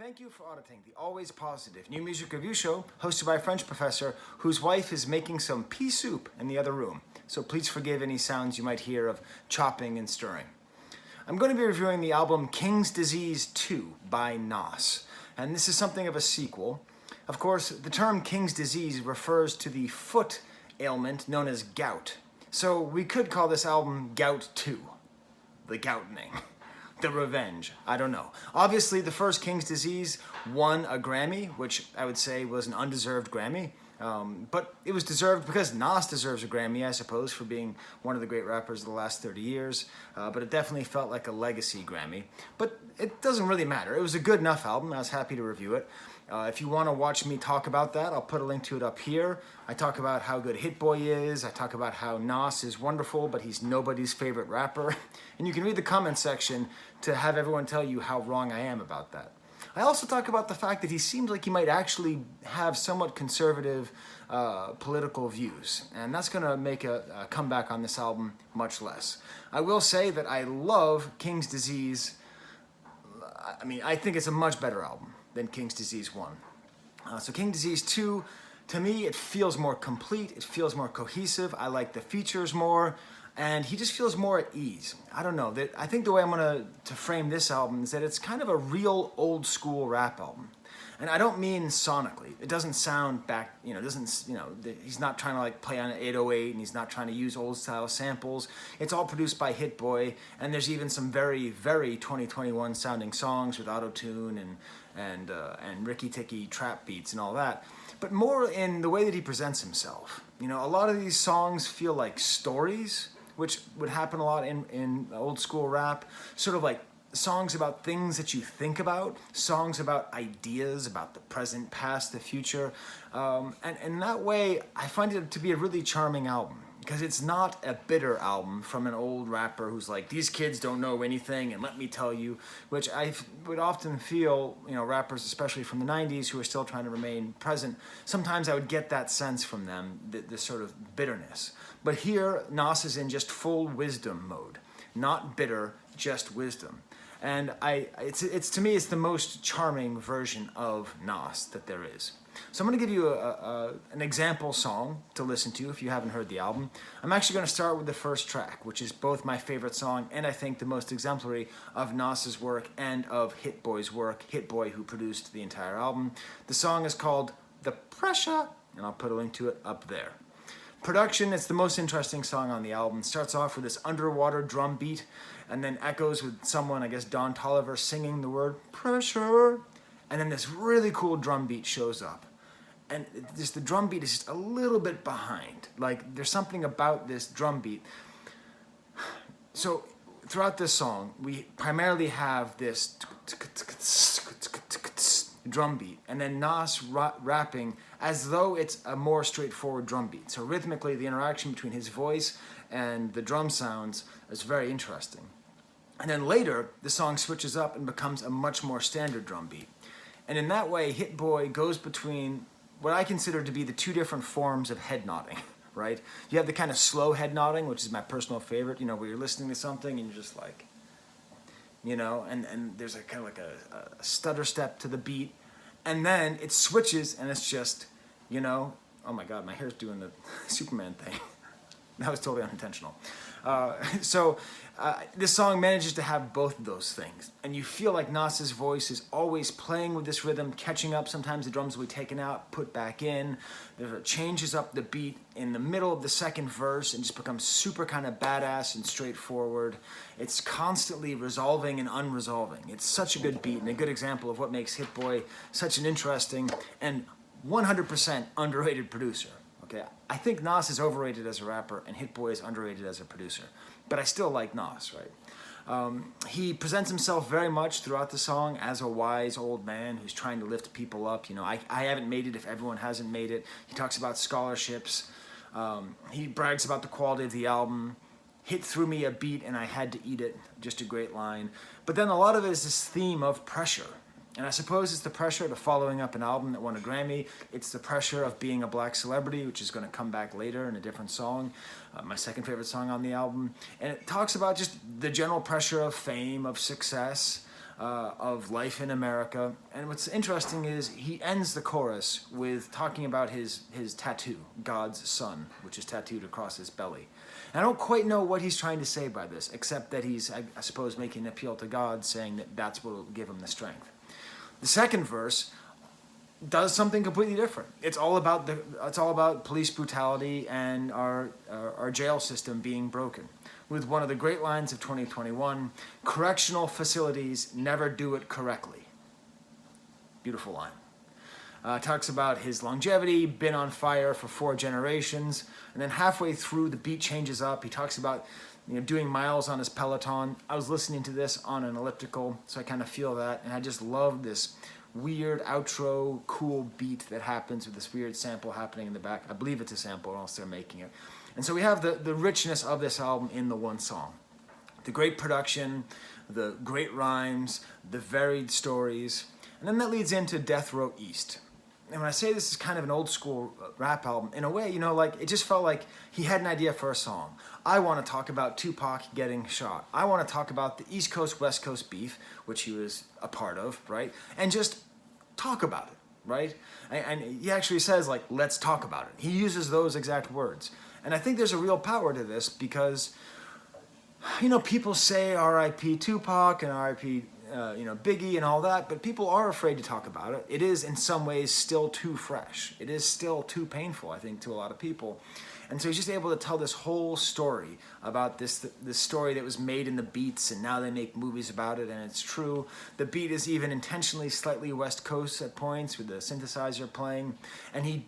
Thank you for auditing the Always Positive New Music Review Show hosted by a French professor whose wife is making some pea soup in the other room. So please forgive any sounds you might hear of chopping and stirring. I'm going to be reviewing the album King's Disease 2 by Nas. And this is something of a sequel. Of course, the term King's Disease refers to the foot ailment known as gout. So we could call this album Gout 2. The goutening. The revenge. I don't know. Obviously, the first King's Disease won a Grammy, which I would say was an undeserved Grammy. But it was deserved because Nas deserves a Grammy, I suppose, for being one of the great rappers of the last 30 years. But it definitely felt like a legacy Grammy. But it doesn't really matter. It was a good enough album. I was happy to review it. If you want to watch me talk about that, I'll put a link to it up here. I talk about how good Hit Boy is. I talk about how Nas is wonderful, but he's nobody's favorite rapper. And you can read the comment section to have everyone tell you how wrong I am about that. I also talk about the fact that he seems like he might actually have somewhat conservative political views, and that's going to make a comeback on this album much less. I will say that I love King's Disease. I think it's a much better album than King's Disease 1. So King's Disease 2, to me, it feels more complete, it feels more cohesive, I like the features more, and he just feels more at ease. I don't know, I think the way I'm gonna frame this album is that it's kind of a real old school rap album. And I don't mean sonically. It doesn't sound back, he's not trying to like play on an 808 and he's not trying to use old style samples. It's all produced by Hit Boy, and there's even some very, very 2021 sounding songs with auto-tune and ricky-ticky trap beats and all that. But more in the way that he presents himself. You know, a lot of these songs feel like stories, which would happen a lot in old school rap, sort of like songs about things that you think about, songs about ideas, about the present, past, the future. And in that way, I find it to be a really charming album, because it's not a bitter album from an old rapper who's like, these kids don't know anything, and let me tell you, which I would often feel, rappers, especially from the 90s, who are still trying to remain present, sometimes I would get that sense from them, this sort of bitterness. But here, Nas is in just full wisdom mode. Not bitter, just wisdom. And it's to me, it's the most charming version of Nas that there is. So I'm going to give you an example song to listen to if you haven't heard the album. I'm actually going to start with the first track, which is both my favorite song and I think the most exemplary of Nas's work and of Hit Boy's work, Hit Boy who produced the entire album. The song is called The Pressure, and I'll put a link to it up there. Production, it's the most interesting song on the album. It starts off with this underwater drum beat and then echoes with someone, I guess Don Toliver, singing the word pressure. And then this really cool drum beat shows up. And the drum beat is just a little bit behind. Like, there's something about this drum beat. So throughout this song, we primarily have this drum beat, and then Nas rapping as though it's a more straightforward drum beat. So rhythmically, the interaction between his voice and the drum sounds is very interesting. And then later, the song switches up and becomes a much more standard drum beat. And in that way, Hit Boy goes between what I consider to be the two different forms of head nodding, right? You have the kind of slow head nodding, which is my personal favorite, where you're listening to something and you're just like, and there's a kind of like a stutter step to the beat. And then it switches and it's just, oh my God, my hair's doing the Superman thing. That was totally unintentional. This song manages to have both of those things. And you feel like Nas's voice is always playing with this rhythm, catching up. Sometimes the drums will be taken out, put back in. It changes up the beat in the middle of the second verse and just becomes super kind of badass and straightforward. It's constantly resolving and unresolving. It's such a good beat and a good example of what makes Hit Boy such an interesting and 100% underrated producer. Okay, I think Nas is overrated as a rapper and Hit Boy is underrated as a producer. But I still like Nas, right? He presents himself very much throughout the song as a wise old man who's trying to lift people up. I haven't made it if everyone hasn't made it. He talks about scholarships. He brags about the quality of the album. Hit threw me a beat and I had to eat it. Just a great line. But then a lot of it is this theme of pressure. And I suppose it's the pressure of following up an album that won a Grammy. It's the pressure of being a black celebrity, which is going to come back later in a different song, my second favorite song on the album. And it talks about just the general pressure of fame, of success, of life in America. And what's interesting is he ends the chorus with talking about his tattoo, God's Son, which is tattooed across his belly. And I don't quite know what he's trying to say by this, except that he's, I suppose, making an appeal to God, saying that that's what will give him the strength. The second verse does something completely different. It's all about police brutality and our jail system being broken. With one of the great lines of 2021, correctional facilities never do it correctly. Beautiful line. Talks about his longevity, been on fire for 4 generations, and then halfway through the beat changes up. He talks about doing miles on his Peloton. I was listening to this on an elliptical, so I kind of feel that, and I just love this weird outro, cool beat that happens with this weird sample happening in the back. I believe it's a sample, or else they're making it. And so we have the richness of this album in the one song. The great production, the great rhymes, the varied stories, and then that leads into Death Row East. And when I say this is kind of an old school rap album, in a way, it just felt like he had an idea for a song. I want to talk about Tupac getting shot. I want to talk about the East Coast, West Coast beef, which he was a part of, right? And just talk about it, right? And he actually says, let's talk about it. He uses those exact words. And I think there's a real power to this because, people say R.I.P. Tupac and R.I.P. Biggie and all that, but people are afraid to talk about it. It is in some ways still too fresh. It is still too painful, I think, to a lot of people. And so he's just able to tell this whole story about this story that was made in the beats, and now they make movies about it, and it's true. The beat is even intentionally slightly West Coast at points with the synthesizer playing, and he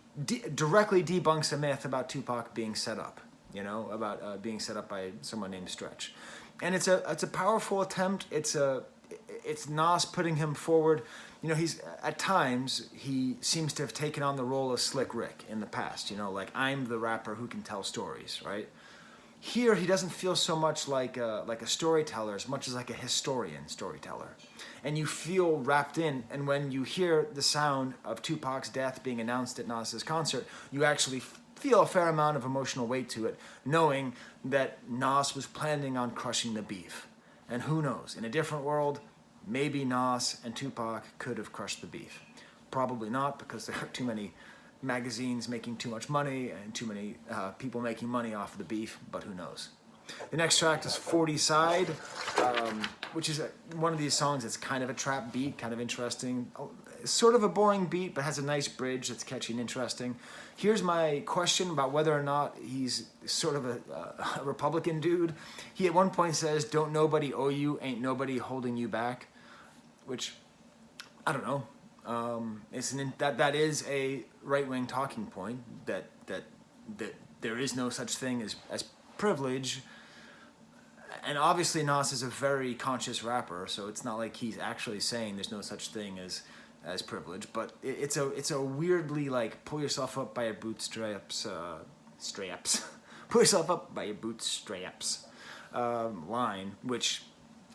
directly debunks a myth about Tupac being set up, about being set up by someone named Stretch. And it's a powerful attempt. It's Nas putting him forward. He's at times he seems to have taken on the role of Slick Rick in the past. I'm the rapper who can tell stories, right? Here he doesn't feel so much like a storyteller as much as like a historian storyteller, and you feel wrapped in. And when you hear the sound of Tupac's death being announced at Nas's concert, you actually feel a fair amount of emotional weight to it, knowing that Nas was planning on crushing the beef. And who knows, in a different world, maybe Nas and Tupac could have crushed the beef. Probably not, because there are too many magazines making too much money and too many people making money off of the beef, but who knows. The next track is 40 Side, which is one of these songs that's kind of a trap beat, kind of interesting. Sort of a boring beat, but has a nice bridge that's catchy and interesting. Here's my question about whether or not he's sort of a Republican dude. He at one point says, "Don't nobody owe you, ain't nobody holding you back," which, I don't know. That is a right-wing talking point, that there is no such thing as privilege. And obviously Nas is a very conscious rapper, so it's not like he's actually saying there's no such thing as privilege, but it's a weirdly pull yourself up by your bootstraps, pull yourself up by your bootstraps line, which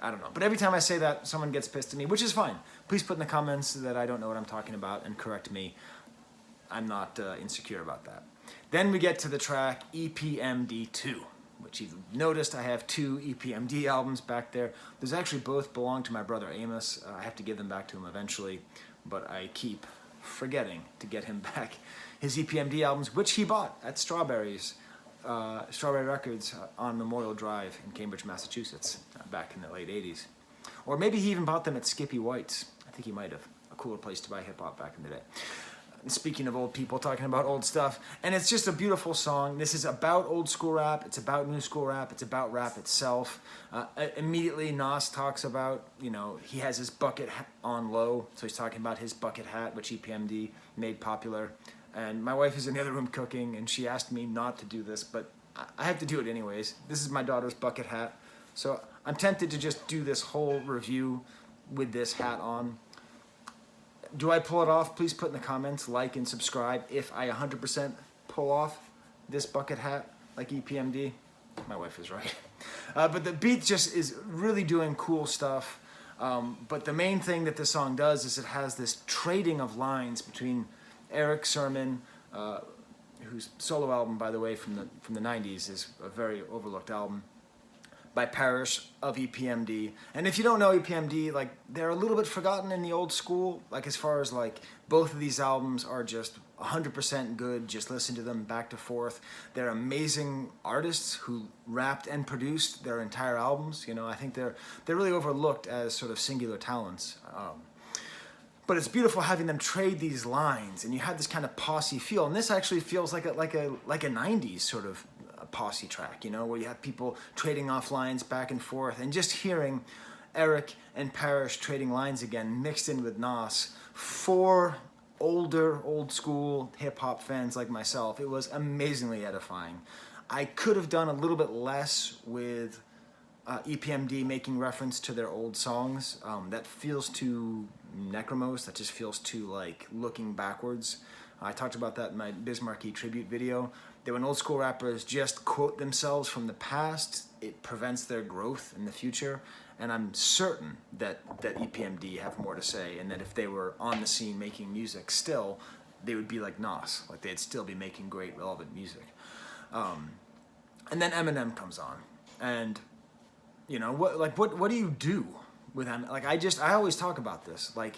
I don't know. But every time I say that, someone gets pissed at me, which is fine. Please put in the comments that I don't know what I'm talking about and correct me. I'm not insecure about that. Then we get to the track EPMD 2, which you've noticed I have 2 EPMD albums back there. Those actually both belong to my brother Amos. I have to give them back to him eventually, but I keep forgetting to get him back his EPMD albums, which he bought at Strawberry Records on Memorial Drive in Cambridge, Massachusetts, back in the late 80s. Or maybe he even bought them at Skippy White's. I think he might have. A cooler place to buy hip-hop back in the day. Speaking of old people talking about old stuff, and it's just a beautiful song. This is about old school rap, it's about new school rap, it's about rap itself. Immediately Nas talks about, he has his bucket hat on low, so he's talking about his bucket hat, which EPMD made popular. And my wife is in the other room cooking, and she asked me not to do this, but I have to do it anyways. This is my daughter's bucket hat, so I'm tempted to just do this whole review with this hat on. Do I pull it off? Please put in the comments, like and subscribe if I 100% pull off this bucket hat like EPMD. My wife is right. But the beat just is really doing cool stuff. But the main thing that this song does is it has this trading of lines between Eric Sermon, whose solo album, by the way, from the 90s is a very overlooked album, by Parrish of EPMD. And if you don't know EPMD, like they're a little bit forgotten in the old school, like as far as like both of these albums are just 100% good. Just listen to them back to forth. They're amazing artists who rapped and produced their entire albums. You know, I think they're really overlooked as sort of singular talents. But it's beautiful having them trade these lines, and you have this kind of posse feel. And this actually feels like a 90s sort of posse track, you know, where you have people trading off lines back and forth, and just hearing Eric and Parrish trading lines again, mixed in with Nas, for old school hip hop fans like myself, it was amazingly edifying. I could have done a little bit less with EPMD making reference to their old songs. That feels too necromos. That just feels too like looking backwards. I talked about that in my Bismarcky tribute video. That when old school rappers just quote themselves from the past, it prevents their growth in the future. And I'm certain that EPMD have more to say, and that if they were on the scene making music still, they would be like Nas. Like they'd still be making great, relevant music. And then Eminem comes on, and you know what do you do with Eminem? Like I always talk about this. Like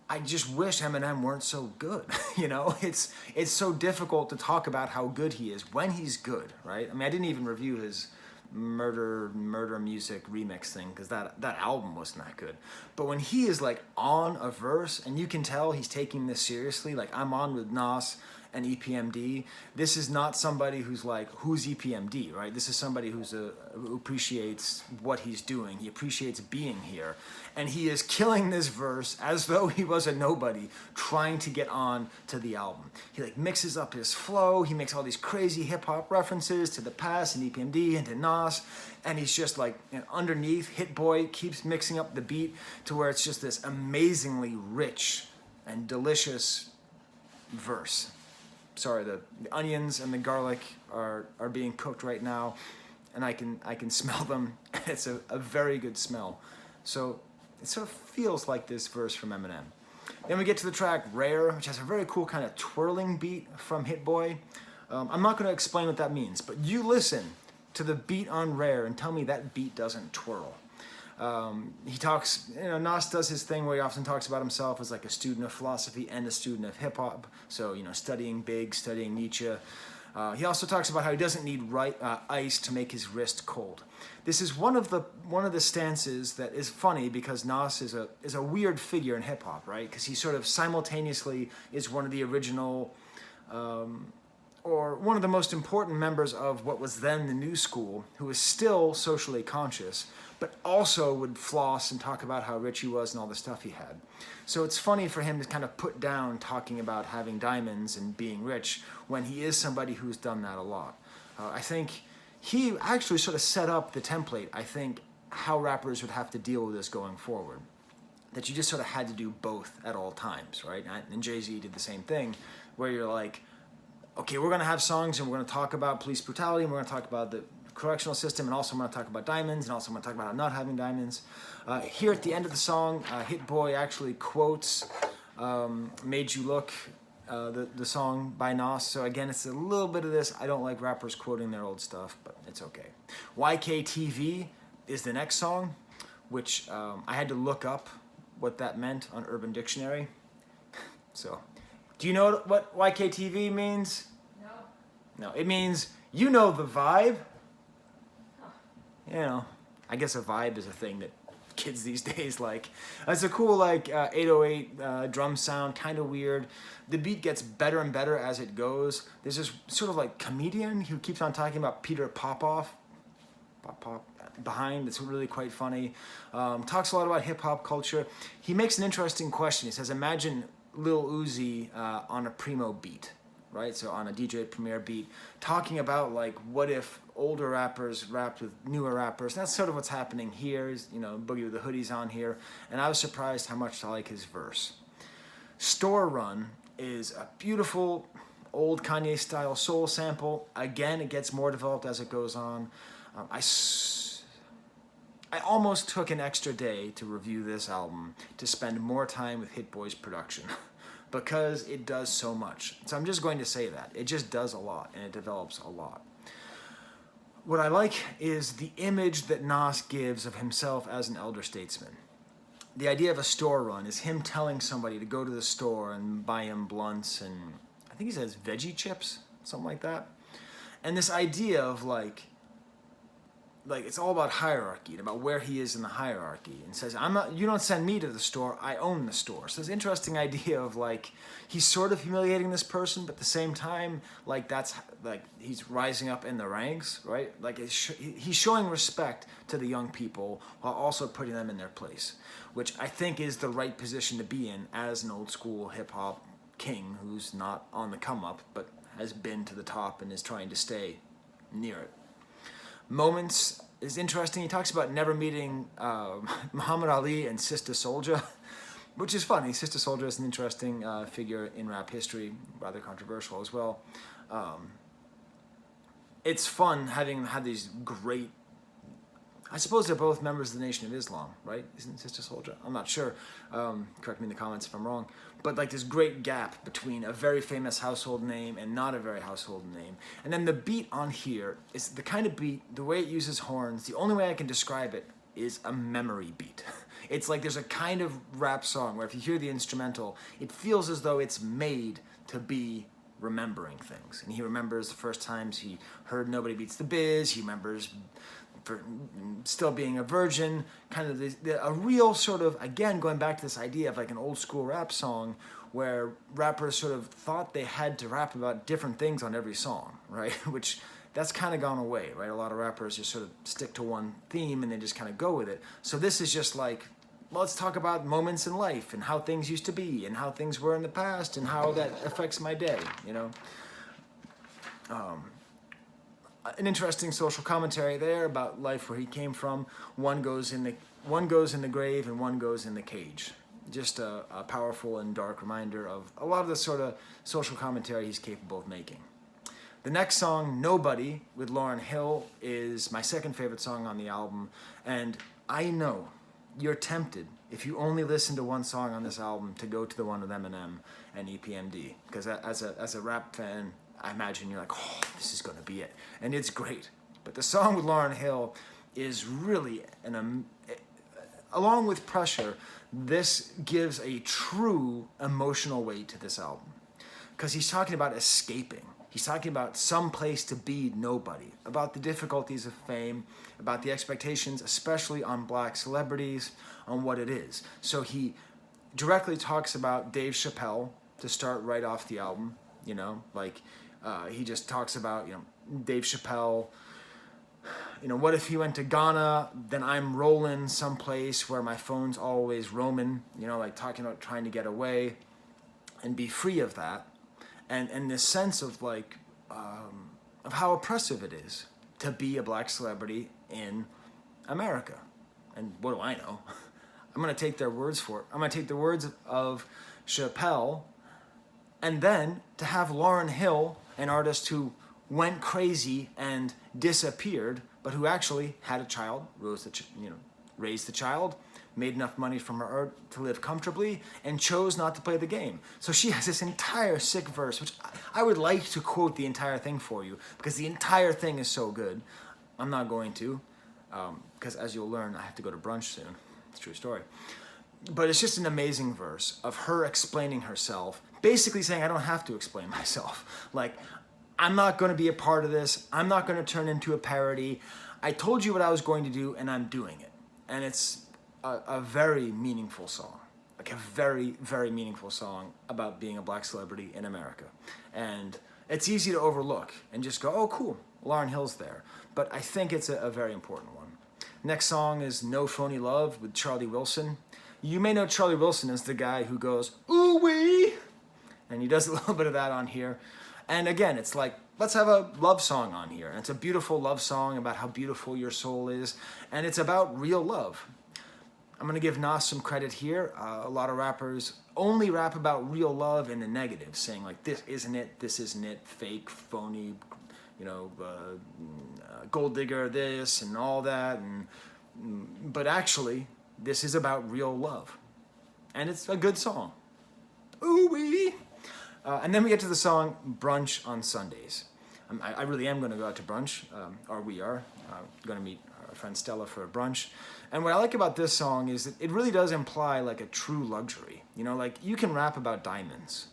I just wish Eminem weren't so good. You know, it's so difficult to talk about how good he is when he's good, right? I mean, I didn't even review his murder music remix thing because that album wasn't that good. But when he is like on a verse and you can tell he's taking this seriously, like I'm on with Nas and EPMD. This is not somebody who's like, who's EPMD, right? This is somebody who appreciates what he's doing. He appreciates being here. And he is killing this verse as though he was a nobody trying to get on to the album. He like mixes up his flow. He makes all these crazy hip hop references to the past and EPMD and to Nas. And he's just like, and underneath, Hit Boy keeps mixing up the beat to where it's just this amazingly rich and delicious verse. Sorry, the onions and the garlic are being cooked right now, and I can smell them. It's a very good smell. So it sort of feels like this verse from Eminem. Then we get to the track Rare, which has a very cool kind of twirling beat from Hit Boy. I'm not going to explain what that means, but you listen to the beat on Rare and tell me that beat doesn't twirl. He talks, you know, Nas does his thing where he often talks about himself as like a student of philosophy and a student of hip hop. So, you know, studying Big, studying Nietzsche. He also talks about how he doesn't need ice to make his wrist cold. This is one of the stances that is funny because Nas is a weird figure in hip hop, right? Because he sort of simultaneously is one of the original, or one of the most important members of what was then the new school, who is still socially conscious, but also would floss and talk about how rich he was and all the stuff he had. So it's funny for him to kind of put down talking about having diamonds and being rich when he is somebody who's done that a lot. I think he actually sort of set up the template, I think, how rappers would have to deal with this going forward. That you just sort of had to do both at all times, right? And Jay-Z did the same thing, where you're like, okay, we're going to have songs and we're going to talk about police brutality and we're going to talk about the correctional system, and also I'm going to talk about diamonds, and also I'm going to talk about not having diamonds. Here at the end of the song, Hit Boy actually quotes Made You Look, the song by Nas. So again, it's a little bit of this. I don't like rappers quoting their old stuff, but it's okay. YKTV is the next song, which I had to look up what that meant on Urban Dictionary. So, do you know what YKTV means? No. No, it means you know the vibe. You know, I guess a vibe is a thing that kids these days like. It's a cool like 808 drum sound, kind of weird. The beat gets better and better as it goes. There's this sort of like comedian who keeps on talking about Peter Popoff behind. It's really quite funny. Talks a lot about hip hop culture. He makes an interesting question. He says, imagine Lil Uzi on a Primo beat. Right, so on a DJ Premier beat, talking about like what if older rappers rapped with newer rappers. And that's sort of what's happening here. Is, you know, Boogie with the Hoodies on here, and I was surprised how much I like his verse. Store Run is a beautiful old Kanye style soul sample. Again, it gets more developed as it goes on. I almost took an extra day to review this album to spend more time with Hit Boy's production. Because it does so much. So I'm just going to say that. It just does a lot, and it develops a lot. what I like is the image that Nas gives of himself as an elder statesman. The idea of a store run is him telling somebody to go to the store and buy him blunts and I think he says veggie chips, something like that. And this idea of like it's all about hierarchy, about where he is in the hierarchy, and says, you don't send me to the store, I own the store. So this interesting idea of like, he's sort of humiliating this person, but at the same time, like that's like, he's rising up in the ranks, right? Like he's showing respect to the young people while also putting them in their place, which I think is the right position to be in as an old school hip hop king who's not on the come up, but has been to the top and is trying to stay near it. Moments is interesting. He talks about never meeting Muhammad Ali and Sister Souljah, which is funny. Sister Souljah is an interesting figure in rap history, rather controversial as well. It's fun having had these great, I suppose they're both members of the Nation of Islam, right? Isn't Sister Souljah? I'm not sure. Correct me in the comments if I'm wrong. But like this great gap between a very famous household name and not a very household name. And then the beat on here is the kind of beat, the way it uses horns, the only way I can describe it is a memory beat. It's like there's a kind of rap song where if you hear the instrumental, it feels as though it's made to be remembering things. And he remembers the first times he heard Nobody Beats the Biz. He remembers for still being a virgin, kind of a real sort of, again, going back to this idea of like an old school rap song where rappers sort of thought they had to rap about different things on every song, right? Which that's kind of gone away, right? A lot of rappers just sort of stick to one theme and they just kind of go with it. So this is just like, well, let's talk about moments in life and how things used to be and how things were in the past and how that affects my day, you know? An interesting social commentary there about life where he came from. One goes in the grave and one goes in the cage. Just a powerful and dark reminder of a lot of the sort of social commentary he's capable of making. The next song, Nobody, with Lauryn Hill, is my second favorite song on the album. And I know you're tempted, if you only listen to one song on this album, to go to the one with Eminem and EPMD. Because as a rap fan, I imagine you're like, oh, this is going to be it. And it's great. But the song with Lauryn Hill is really, along with Pressure, this gives a true emotional weight to this album. Because he's talking about escaping. He's talking about some place to be nobody, about the difficulties of fame, about the expectations, especially on black celebrities, on what it is. So he directly talks about Dave Chappelle to start right off the album, you know, like he just talks about, you know, Dave Chappelle, you know, what if he went to Ghana, then I'm rolling someplace where my phone's always roaming, you know, like talking about trying to get away and be free of that. And this sense of like, of how oppressive it is to be a black celebrity in America. And what do I know? I'm going to take their words for it. I'm going to take the words of Chappelle, and then to have Lauryn Hill, an artist who went crazy and disappeared, but who actually had a child, raised the child, made enough money from her art to live comfortably, and chose not to play the game. So she has this entire sick verse, which I would like to quote the entire thing for you, because the entire thing is so good. I'm not going to, because as you'll learn, I have to go to brunch soon. It's a true story. But it's just an amazing verse of her explaining herself, basically saying, I don't have to explain myself. Like, I'm not going to be a part of this. I'm not going to turn into a parody. I told you what I was going to do, and I'm doing it. And it's a very meaningful song, like a very, very meaningful song about being a black celebrity in America. And it's easy to overlook and just go, oh, cool, Lauryn Hill's there. But I think it's a very important one. Next song is No Phony Love with Charlie Wilson. You may know Charlie Wilson as the guy who goes, ooh-wee, and he does a little bit of that on here. And again, it's like, let's have a love song on here. And it's a beautiful love song about how beautiful your soul is. And it's about real love. I'm going to give Nas some credit here. A lot of rappers only rap about real love in the negative, saying like, this isn't it, fake, phony, you know, gold digger, this and all that. But actually, this is about real love. And it's a good song. Ooh-wee! And then we get to the song Brunch on Sundays. I really am going to go out to brunch, or we are going to meet our friend Stella for a brunch. And what I like about this song is that it really does imply like a true luxury. You know, like you can rap about diamonds,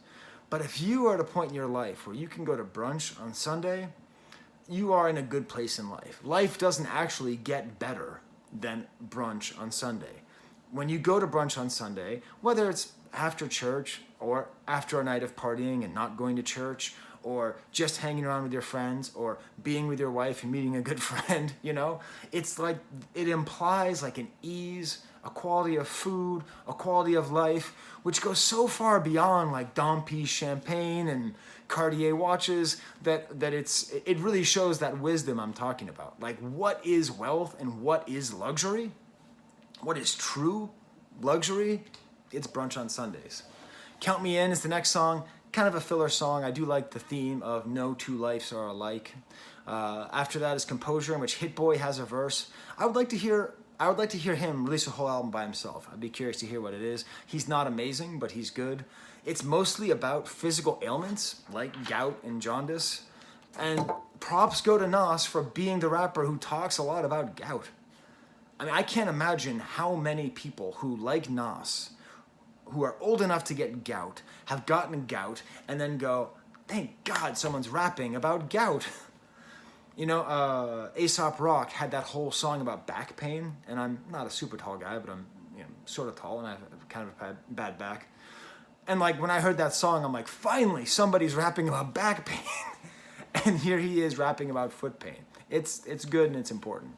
but if you are at a point in your life where you can go to brunch on Sunday, you are in a good place in life. Life doesn't actually get better than brunch on Sunday. When you go to brunch on Sunday, whether it's after church or after a night of partying and not going to church, or just hanging around with your friends, or being with your wife and meeting a good friend, you know, it's like, it implies like an ease, a quality of food, a quality of life, which goes so far beyond like Dom P champagne and Cartier watches that it really shows that wisdom I'm talking about. Like, what is wealth and what is luxury? What is true luxury? It's brunch on Sundays. Count Me In is the next song. Kind of a filler song. I do like the theme of no two lives are alike. After that is Composure, in which Hit Boy has a verse. I would like to hear him release a whole album by himself. I'd be curious to hear what it is. He's not amazing, but he's good. It's mostly about physical ailments like gout and jaundice. And props go to Nas for being the rapper who talks a lot about gout. I mean, I can't imagine how many people who, like Nas, who are old enough to get gout, have gotten gout, and then go, thank God someone's rapping about gout. You know, Aesop Rock had that whole song about back pain, and I'm not a super tall guy, but I'm sort of tall, and I have kind of a bad back. And like, when I heard that song, I'm like, finally, somebody's rapping about back pain. And here he is rapping about foot pain. It's good and it's important.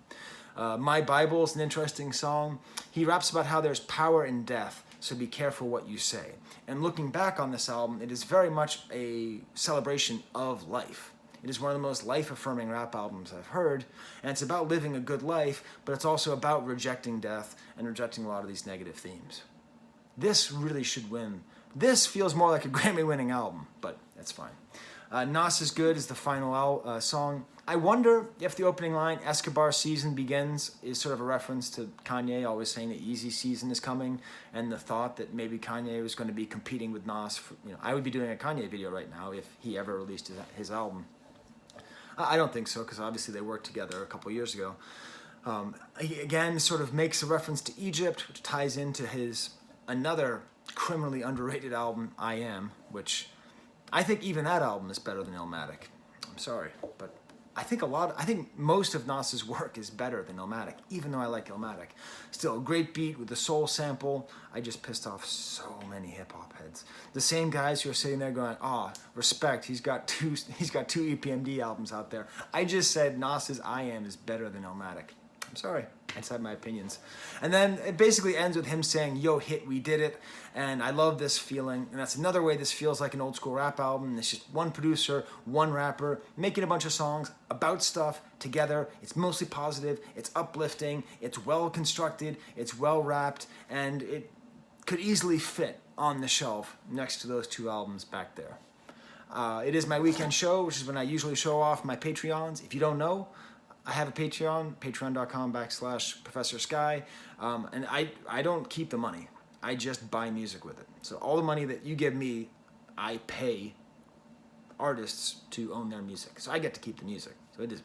My Bible is an interesting song. He raps about how there's power in death, so be careful what you say. And looking back on this album, it is very much a celebration of life. It is one of the most life-affirming rap albums I've heard, and it's about living a good life, but it's also about rejecting death and rejecting a lot of these negative themes. This really should win. This feels more like a Grammy-winning album, but that's fine. Nas Is Good is the final song. I wonder if the opening line, Escobar season begins, is sort of a reference to Kanye always saying that Yeezy season is coming, and the thought that maybe Kanye was going to be competing with Nas. I would be doing a Kanye video right now if he ever released his album. I don't think so, because obviously they worked together a couple years ago. He again sort of makes a reference to Egypt, which ties into his another criminally underrated album, I Am, which I think even that album is better than Illmatic. I'm sorry, but I think most of Nas's work is better than Illmatic, even though I like Illmatic. Still, a great beat with the soul sample. I just pissed off so many hip-hop heads. The same guys who are sitting there going, respect, he's got two EPMD albums out there. I just said Nas's I Am is better than Illmatic. I'm sorry, I just have my opinions. And then it basically ends with him saying, yo, hit, we did it. And I love this feeling. And that's another way this feels like an old school rap album. It's just one producer, one rapper, making a bunch of songs about stuff together. It's mostly positive, it's uplifting, it's well constructed, it's well rapped, and it could easily fit on the shelf next to those two albums back there. It is my weekend show, which is when I usually show off my Patreons. If you don't know, I have a Patreon, patreon.com/Professor Sky, and I don't keep the money. I just buy music with it. So all the money that you give me, I pay artists to own their music. So I get to keep the music. So it is,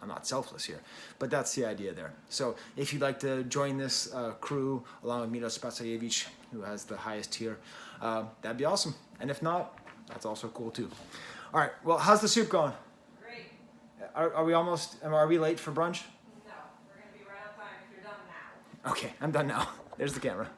I'm not selfless here, but that's the idea there. So if you'd like to join this crew along with Miro Spacevich, who has the highest tier, that'd be awesome. And if not, that's also cool too. All right, well, how's the soup going? Are we late for brunch? No, we're going to be right on time if you're done now. Okay, I'm done now. There's the camera.